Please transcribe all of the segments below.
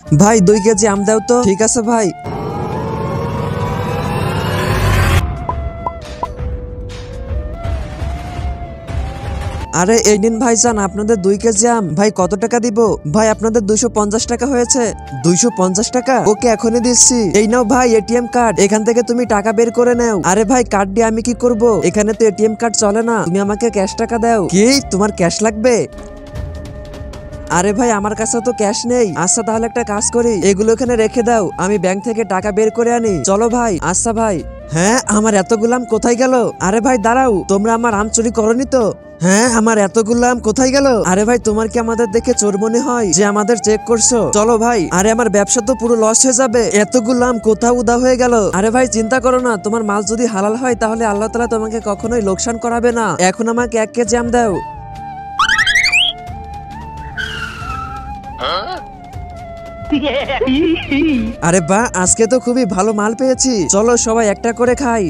ভাই 2 কেজি আম দাও তো। ঠিক আছে ভাই। আরে এই নিন ভাইজান আপনাদের 2 কেজি আম। ভাই কত টাকা দিব? ভাই আপনাদের 250 টাকা হয়েছে। 250 টাকা? ওকে এখনই দিচ্ছি। এই নাও ভাই এটিএম কার্ড, এখান থেকে তুমি টাকা বের করে নাও। আরে ভাই কার্ড দিয়ে আমি কি করব? এখানে তো এটিএম কার্ড চলে না, তুমি আমাকে ক্যাশ টাকা দাও। কি তোমার ক্যাশ লাগবে? আরে ভাই আমার কাছে তো ক্যাশ নেই। আচ্ছা তাহলে একটা কাজ করি, এগুলো এখানে রেখে দাও, আমি ব্যাংক থেকে টাকা বের করে আনি। চলো ভাই। আচ্ছা ভাই। হ্যাঁ আমার এতগুলো আম কোথায় গেল? আরে ভাই দাঁড়াও, তোমরা আমার আম চুরি করনি তো? হ্যাঁ আমার এতগুলো আম কোথায় গেল? আরে ভাই তোমার কি আমাদের দেখে চোর মনে হয় যে আমাদের চেক করছো? চলো ভাই। আরে আমার ব্যবসা তো পুরো লস হয়ে যাবে, এতগুলো আম কোথাও উদা হয়ে গেল। আরে ভাই চিন্তা করো না, তোমার মাল যদি হালাল হয় তাহলে আল্লাহ তাআলা তোমাকে কখনোই লোকসান করাবে না। এখন আমাকে 1 কেজি আম দাও। আরে বাহ আজকে তো খুবই ভালো মাল পেয়েছি, চলো সবাই একটা করে খাই।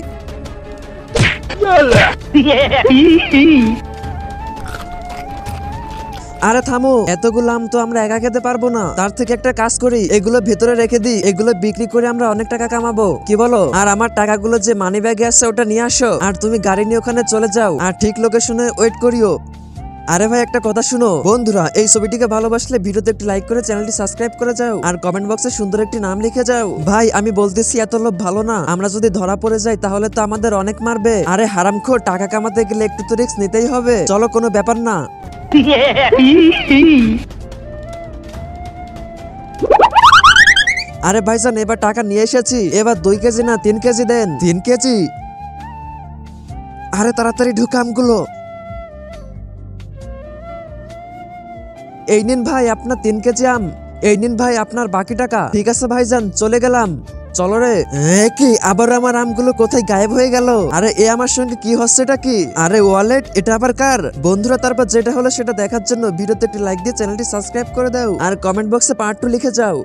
আরে থামো, এতগুলো আম তো আমরা একা খেতে পারবো না, তার থেকে একটা কাজ করি, এগুলো ভেতরে রেখে দিই, এগুলো বিক্রি করে আমরা অনেক টাকা কামাবো, কি বলো? আর আমার টাকাগুলো যে মানি ব্যাগে আছে ওটা নিয়ে আসো, আর তুমি গাড়ি নিয়ে ওখানে চলে যাও, আর ঠিক লোকেশনে ওয়েট করিও। আরে ভাই একটা কথা শুনো বন্ধুরা, এই ছবিটিকে ভালোবাসলে ভিডিওতে একটি লাইক করে চ্যানেলটি সাবস্ক্রাইব করে যাও, আর কমেন্ট বক্সে সুন্দর একটি নাম লিখে যাও। ভাই আমি বলতেছি এত লোভ ভালো না, আমরা যদি ধরা পড়ে যাই তাহলে তো আমাদের অনেক মারবে। আরে হারামখোর, টাকা কামাতে গেলে একটু তো রিস্ক নিতেই হবে, চলো কোনো ব্যাপার না। আরে ভাইজান এবার টাকা নিয়ে এসেছি, এবার 2 কেজি না 3 কেজি দেন। 3 কেজি? আরে তাড়াতাড়ি ঢুকা আমগুলো। এই নিন ভাই আপনার 3 কেজি আম, এই নিন ভাই আপনার বাকি টাকা। ঠিক আছে ভাইজান চলে গেলাম। চলো রে। কি আবার আমার আমগুলো কোথায় গায়েব হয়ে গেল? আরে এ আমার সঙ্গে কি হচ্ছে এটা কি? আরে ওয়ালেট, এটা আবার কার? বন্ধুরা তারপর যেটা হলো সেটা দেখার জন্য ভিডিওতে একটি লাইক দিয়ে চ্যানেলটি সাবস্ক্রাইব করে দাও, আর কমেন্ট বক্সে পার্ট 2 লিখে যাও।